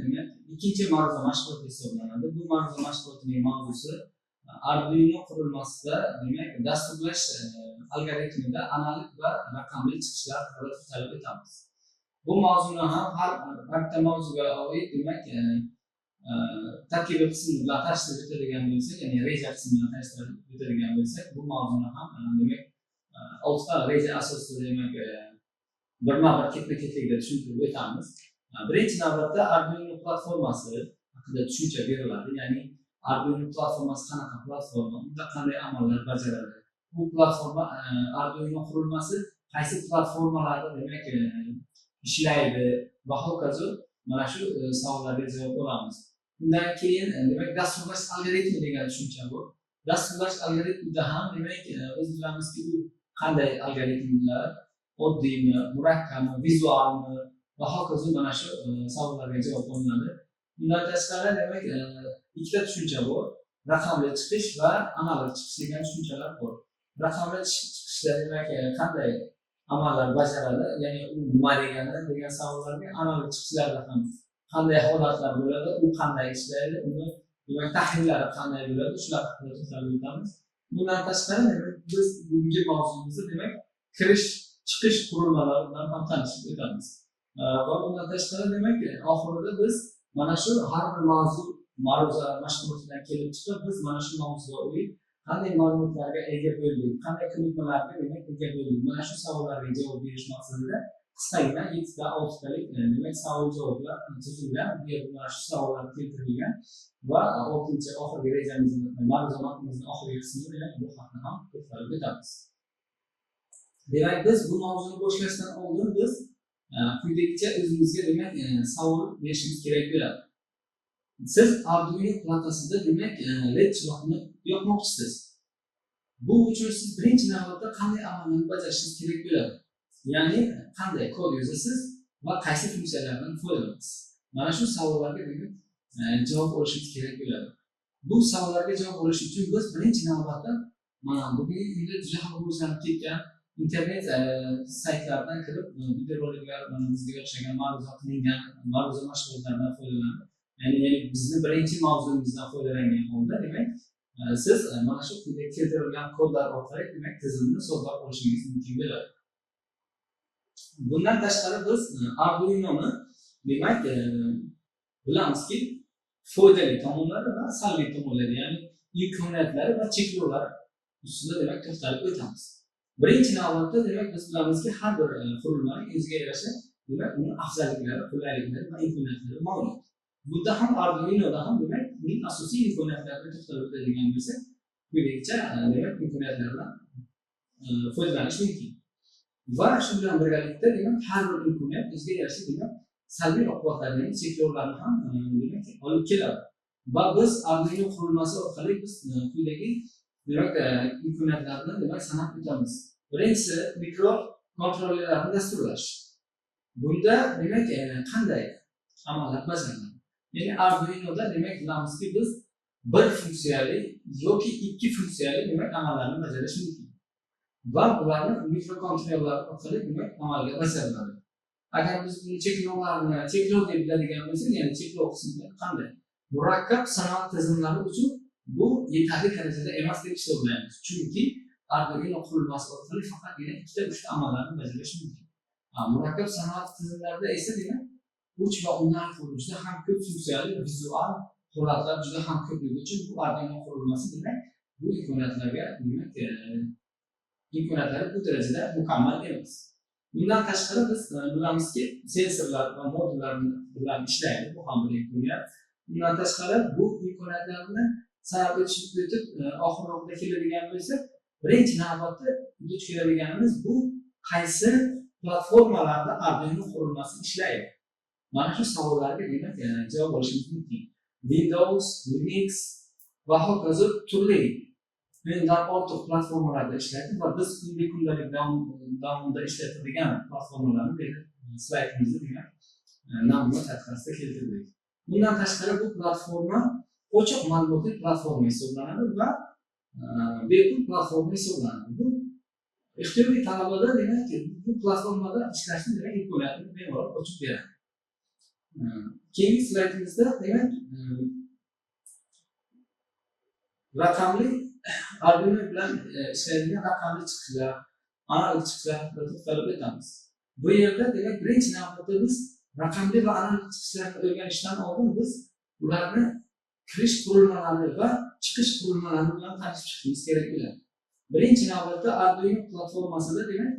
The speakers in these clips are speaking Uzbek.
demak ikkinchi ma'ruza mashg'ulot hisoblanadi. Bu ma'ruza mashg'ulotining mavzusi Arduino qurilmasida demak dasturlash algoritmida analik va raqamli chiqishlar haqida to'xtalib o'tamiz. Bu mavzuni ham har bitta mavzuga oid demak tarkibiy qismi bilan tanishtirib o'tadigan bo'lsak, ya'ni reja qismi bilan tanishtirib o'tadigan bo'lsak, bu mavzuni ham demak 6 ta reja asosida demak birma-bir ketma-ketlikda tushuntirib o'tamiz. Birinchi navbatda Arduino platformasi haqida tushuncha beriladi. Ya'ni Arduino platformasi qanaqa platforma, unda qanday amallar bajaradi? Bu platforma Arduino qurilmasi qaysi platformalarda demak ishlaydi va hokazo, mana shu savollarga javob olamiz. Undan keyin demak dasturlash algoritmi degan tushuncha bor. Dasturlash algoritmida ham demak o'z bilamizki, u qanday algoritmlar, oddiymi, murakkabmi, vizualmi va hokazo, mana shu savollarga javob olinadi. Bundan tashqari demak ikkita tushuncha bor. Raqamli chiqish va analog chiqish degan tushunchalar bor. Raqamli chiqishda demak qanday amallar bajaradi, ya'ni u nima degani degan savollarga, analog chiqishlarda ham qanday holatlar bo'ladi, u qanday ishlaydi, uni demak tahlillari qanday bo'ladi, shular haqida to'xtalib o'tamiz. Bundan tashqari demak biz bugungi mavzumizda demak kirish chiqish qurilmalari bilan ham tanishib o'tamiz. Va bundan tashqari demak oxirida biz mana shu har bir ma'ruza mashg'ulotidan kelib chiqib, biz mana shu mavzuga oid qanday ma'lumotlarga ega bo'ldik, qanday ko'nikmalarga demak ega bo'ldik, mana shu savollarga javob berish maqsadida qisqagina 7 ta 6 talik demak savol-javoblar tuzilgan, bu yerda mana shu savollar keltirilgan va 6-chi oxirgi rejamizni, ma'ruzamatimizni oxirgi qismida demak bu haqda ham to'xtalib o'tamiz. Demak biz bu mavzuni boshlashdan oldin biz quyidagicha o'zimizga demak savol berishimiz kerak bo'ladi. Siz Arduino platasida demak LED chiroqni yoqmoqchisiz. Bu uchun siz birinchi navbatda qanday amallarni bajarishingiz kerak bo'ladi? Ya'ni qanday kod yozasiz va qaysi funksiyalardan foydalanasiz? Mana shu savollarga demak javob olishimiz kerak bo'ladi. Bu savollarga javob olish uchun biz birinchi navbatda mana bugungi kunda juda ham rivojlanib ketgan internet saytlardan kirib videoroliklar, bizga o'xshagan ma'ruza qilingan ma'ruza mashg'ulotlardan foydalanib, ya'ni bizni birinchi mavzumizdan foydalangan holda demak siz mana shu quyida keltirilgan kodlar orqali demak tizimni sozlab olishingiz mumkin bo'ladi. Bundan tashqari biz Arduino'ni demak bilamizki, foydali tomonlari va salbiy tomonlari, ya'ni imkoniyatlari va cheklovlari ustida demak to'xtalib o'tamiz. Birinchi navbatda demak biz bilamizki, har bir qurilmaning o'ziga yarasha demak uni afzalliklari, qulayliklari va imkoniyatlari mavjud. Bunda ham Arduino'da ham demak uning asosiy imkoniyatlariga to'xtalib o'tadigan bo'lsak, quyidagicha demak imkoniyatlardan foydalanish mumkin. Va shu bilan birgalikda demak har bir imkoniyat o'ziga yarasha demak salbiy oqibatlarni, cheklovlarni ham demak olib keladi. Va biz Arduino qurilmasi orqali biz quyidagi demak imkoniyatlarni demak sanab o'tamiz. Birinchisi mikrokontrollerlarni dasturlash. Bunda demak qanday amallar bajariladi? Ya'ni Arduino'da demak bilamizki, biz bir funksiyali yoki ikki funksiyali demak amallarni bajarish mumkin. Va bularni mikrokontrollerlar orqali demak amalga oshiriladi. Agar biz buni cheklov deb biladigan bo'lsak, ya'ni cheklov qismi qanday? Murakkab sanoat tizimlari uchun bu yetarli darajada emas deb hisoblaymiz. Chunki Arduino qurilmasi orqali faqatgina 2-3 ta amallarni bajarish mumkin. Murakkab sanoat tizimlarida esa demak 3 va undan juda ham ko'p funksiyali vizual holatlar juda ham ko'pligi uchun bu Arduino qurilmasi demak bu imkoniyatlarga demak imkoniyatlari bu darajada mukammal emas. Bundan tashqari biz bilamizki, sensorlar va modullar bilan ishlaydi, bu ham bir imkoniyat. Bundan tashqari bu imkoniyatlarni sanab o'tib oxirroqda keladigan bo'lsak, birinchi navbatda duch keladiganimiz bu qaysi platformalarda Arduino qurilmasi ishlaydi. Mana shu savollarga demak javob olishimiz mumkin. Windows, Linux va hokazo turli o'ndan ortiq platformalarda ishlaydi va biz kundalik davomida ishlatadigan platformalarni slaydimizda demak namuna tartibida keltirdik. Bundan tashqari bu platforma ochiq ma'lumotli platforma hisoblanadi va bepul platforma hisoblanadi. Bu ixtiyoriy talabada demak bu platformada ishlashni demak imkoniyatini bemalol ochib beradi. Keyingi slaydimizda demak raqamli Arduino bilan ishlaydigan raqamli chiqishlar, analog chiqishlar haqida to'xtalib o'tamiz. Bu yerda demak birinchi navbatda biz raqamli va analog chiqishlarni o'rganishdan oldin biz ularni kirish qurilmalari va chiqish qurilmalari bilan tanishishimiz kerak bo'ladi. Birinchi navbatda Arduino platformasida demak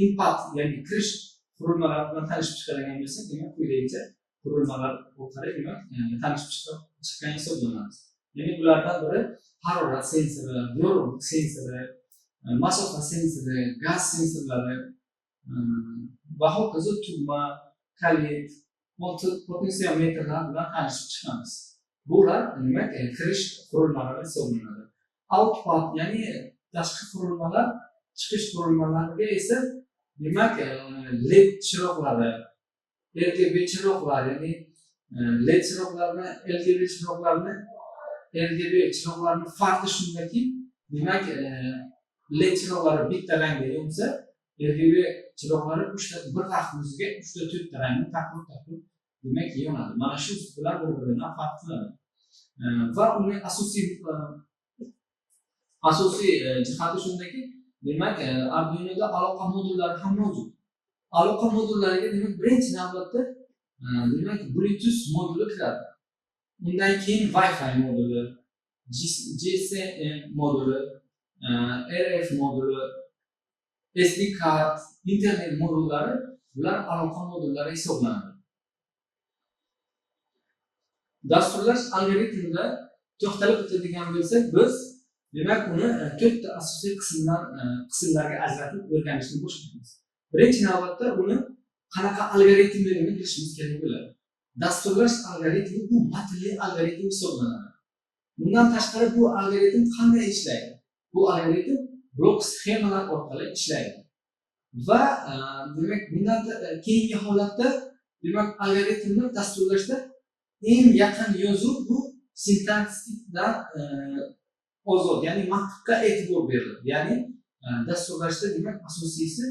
input ya'ni kirish qurilmalari bilan tanishib chiqadigan bo'lsak, demak quyidagicha qurilmalar orqali demak tanishib chiqqan hisoblanamiz. Ya'ni bulardan biri harorat sensori, yorug'lik sensori, masofa sensori, gaz sensorlari va hokazo tugma, kalit, potentsiometrlar bilan tanishib chiqamiz. Bular demak kirish qurilmalari hisoblanadi. Output ya'ni tashqi qurilmalar, chiqish qurilmalariga esa demak LED chiroqlari, RGB chiroqlar ya'ni LED chiroqlarni, RGB chiroqlarni farqi shundaki, demak LED chiroqlari bitta rangda yonsa, RGB chiroqlari bir vaqtimizga 3 ta 4 ta rangni taqdim demak yonadi. Mana shu bilan bir-biridan farq qiladi. Va uning asosiy jihati shundaki, demak Arduinoda aloqa modullari ham mavjud. Aloqa modullariga demak birinchi navbatda demak Bluetooth moduli kiradi. Undan keyin Wi-Fi moduli, GSM moduli, RF moduli, SD kart, internet modullari bular aloqa modullari hisoblanadi. Dasturlash algoritmida to'xtalib o'tadigan bo'lsak, biz demak uni 4 ta asosiy qismlarga ajratib o'rganishni boshlaymiz. Birinchi navbatda uni qanaqa algoritmligini bilishimiz kerak bo'ladi. Dasturlash algoritmi bu matnli algoritm hisoblanadi. Bundan tashqari bu algoritm qanday ishlaydi? Bu algoritm blok sxemalar orqali ishlaydi. Va demak bundan keyingi holatda demak algoritmni dasturlashda eng yaqin yozuv bu sintaksdan ozod, ya'ni mantiqqa e'tibor beriladi. Ya'ni dasturlashda demak asosiysi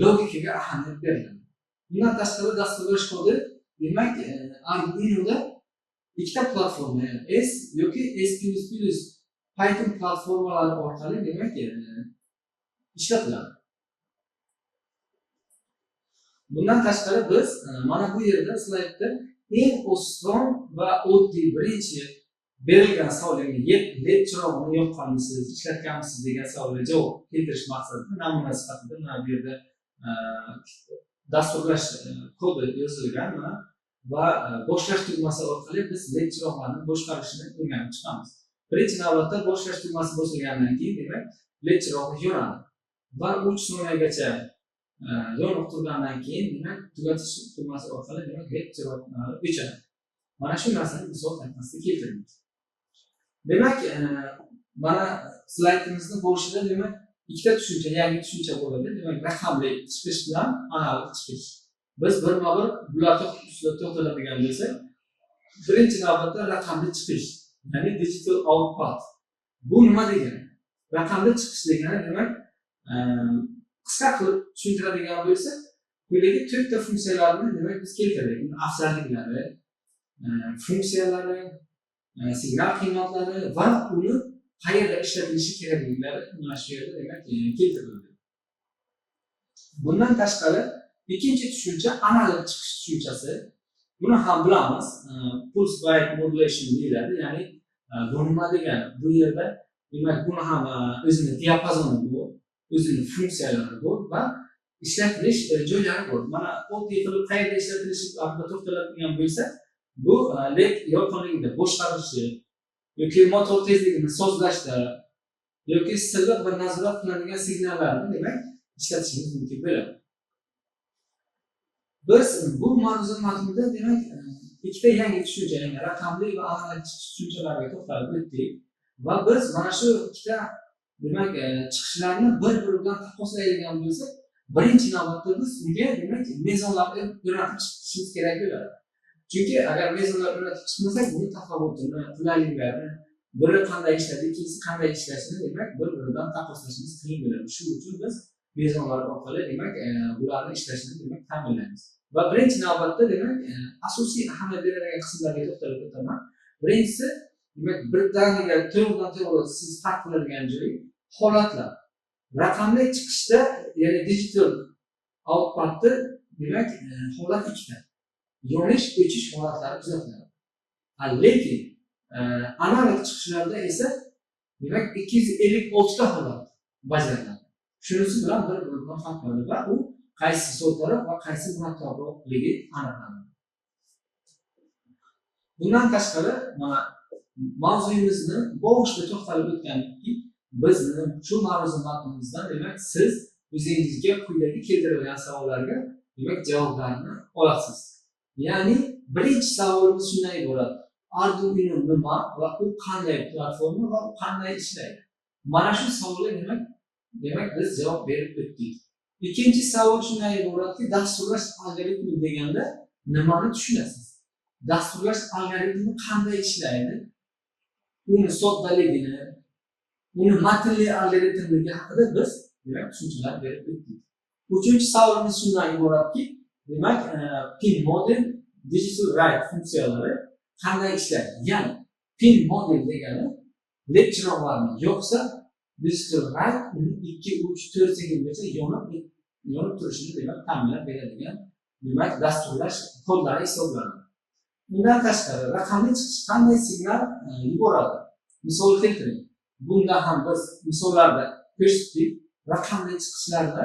logikaga ahamiyat beriladi. Bundan tashqari dasturlash kodi demak Arduinoda ikkita platforma S yoki S++ Python platformalari orqali demak ishlatiladi. Bundan tashqari biz mana bu yerda slaydda eng oson va oddiy birinchi berilgan savolga LED chirog'ini yoqqanmisiz, ishlatganmisiz degan savolga javob keltirish maqsadida namuna sifatida mana bu yerda dasturlash kodi yozilgan va boshlash tugmasi orqali biz LED chiroqlarni boshqarishni o'rganib chiqamiz. Birinchi navbatda boshlash tugmasi bosilgandan keyin demak LED chirog'i yonadi va 3 soniyagacha yonib turgandan keyin demak tugatish tugmasi orqali demak LED chiroqlari o'chadi. Mana shu narsani misol tariqasida keltirdik. Demak mana slaydimizning boshida demak ikkita tushuncha, yangi tushuncha bo'ladi. Demak raqamli chiqish bilan analog chiqish. Biz birma-bir bularga ustida to'xtaladigan bo'lsak, birinchi navbatda raqamli chiqish, ya'ni digital output. Bu nima degani? Raqamli chiqish degani demak qisqa qilib tushuntiradigan bo'lsak, quyidagi 4 ta funksiyalarni demak biz keltirdik. Afzalliklari, funksiyalari, signal qiymatlari va uni qayerda ishlatilishi kerakliklari mana shu yerda demak keltirildi. Bundan tashqari ikkinchi tushuncha analog chiqish tushunchasi. Buni ham bilamiz. Pulse width modulation deyiladi. Ya'ni bu nima degani? Bu yerda demak buni ham o'zini diapazoni bor, o'zini funksiyalari bor va ishlatilish joylari bor. Mana oddiy qilib qayerda ishlatilishi haqida to'xtaladigan bo'lsak, bu LED yorqinligida boshqarishi yoki motor tezligini sozlashda yoki silliq va nazorat qilinadigan signallarni demak ishlatishimiz mumkin bo'ladi. Biz bu mavzu matnida demak ikkita yangi tushuncha, ya'ni raqamli va analog tushunchalarga to'xtalib o'tdik va biz mana shu ikkita demak chiqishlarni bir-biri bilan taqqoslaydigan bo'lsak, birinchi navbatda biz unga demak mezonlarni o'rnatib chiqishimiz kerak bo'ladi. Chunki agar mezonlar o'rnatib chiqmasak, buni tafovutini, qulayliklarini, biri qanday ishlaydi, ikkinchisi qanday ishlashini demak bir-biridan taqqoslashimiz qiyin bo'ladi. Shuning uchun biz mezonlar orqali demak bularni ishlashini demak ta'minlaymiz. va birinchi navbatda demak asosiy ahamiyat beriladigan qismlarga to'xtalib o'taman. Birinchisi demak birdaniga to'g'ridan-to'g'ri siz farq qiladigan joyi holatlar. Raqamli chiqishda ya'ni digital output'da demak holat ikkita. Yonish, o'chish holatlari kuzatiladi. Lekin analog chiqishlarda esa demak 256 ta holat bajariladi. Shunisi bilan bir-biridan farq qiladi va u qaysi so'zlar va qaysi murakkabroqligi aniqlanadi. Bundan tashqari mana mavzuyimizni boshida to'xtalib o'tganki, biz shu mavzu matnimizdan demak siz o'zingizga quyidagi keltirilgan savollarga demak javoblarni olasiz. Ya'ni birinchi savolimiz shundan iborat: Arduino nima va u qanday platforma va u qanday ishlaydi? Mana shu savolga demak biz javob berib o'tdik. Ikkinchi savol shundan iboratki, dasturlash algoritmi deganda nimani tushunasiz? Dasturlash algoritmi qanday ishlaydi? Uni soddaligini, uni matnli algoritmligi haqida biz demak tushunchalar berib o'tdik. Uchinchi savolimiz shundan iboratki, demak pin model, digital write funksiyalari qanday ishlaydi? Ya'ni pin model degani lecture'larni yo'qsa digital write uni 2, 3, 4 sekundgacha yonib turishini demak ta'minlab beradigan demak dasturlash kodlari hisoblanadi. Bundan tashqari raqamli chiqish qanday signal yuboradi? Misol keltiring. Bunda ham biz misollarda ko'rsatdik. Raqamli chiqishlarda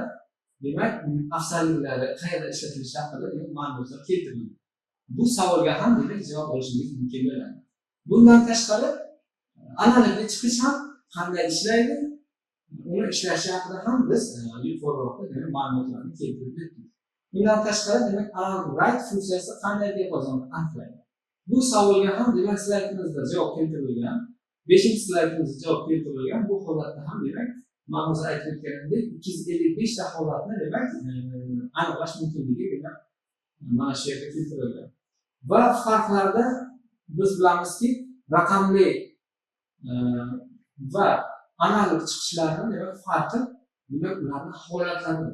demak afzalliklari qayerda ishlatilishi haqida ma'lumotlar keltirildi. Bu savolga ham demak javob olishingiz mumkin bo'ladi. Bundan tashqari analogli chiqish ham qanday ishlaydi? Uni ishlashi haqida ham biz yuqoriroqda demak ma'lumotlarni keltirib o'tdik. Bundan tashqari demak analog write funksiyasi qanday diapazonni aniqlaydi? Bu savolga ham demak slaydimizda javob keltirilgan. 5-slaydimizda javob keltirilgan. Bu holatda ham demak men o'zi aytib o'tganimdek 255 ta holatni demak aniqlash mumkinligi demak mana shu yerga keltirilgan. Va farqlarda biz bilamizki, raqamli va analog chiqishlarning demak farqi demak ularning holatlari.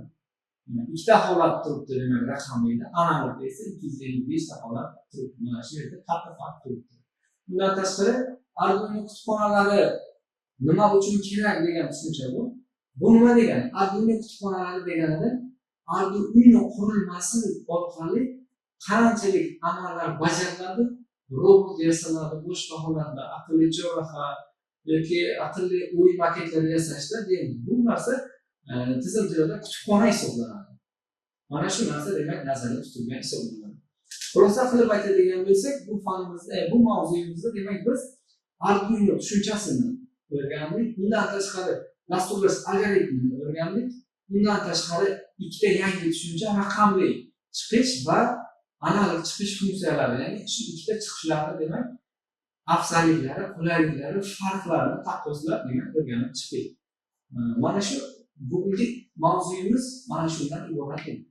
Ikkita holat turibdi demak raqamlida, analogda esa 255 ta holat turibdi. Mana shu yerda katta farq turibdi. Bundan tashqari Arduino kutubxonalari nima uchun kerak degan tushuncha bu. Bu nima degani? Arduino kutubxonalari deganida Arduino qurilmasi orqali qanchalik amallar bajariladi, robot yasaladi, boshqa holatlar, aqlli chorraha yoki aqlli uy maketlari yasashda deydi. Bu narsa tizimchilarda kutubxona hisoblanadi. Mana shu narsa demak nazarda tutilgan hisoblanadi. Xulosa qilib aytadigan bo'lsak, bu fanimizda, bu mavzuyimizda demak biz Arduino tushunchasini o'rgandik. Bundan tashqari dasturlash algoritmini o'rgandik. Bundan tashqari ikkita yangi tushuncha raqamli chiqish va analog chiqish funksiyalari, ya'ni shu ikkita chiqishlarni demak afzalliklari, qulayliklari, farqlarini taqqoslab demak o'rganib chiqdik. Mana shu bugungi mavzuyimiz mana shundan iborat edi.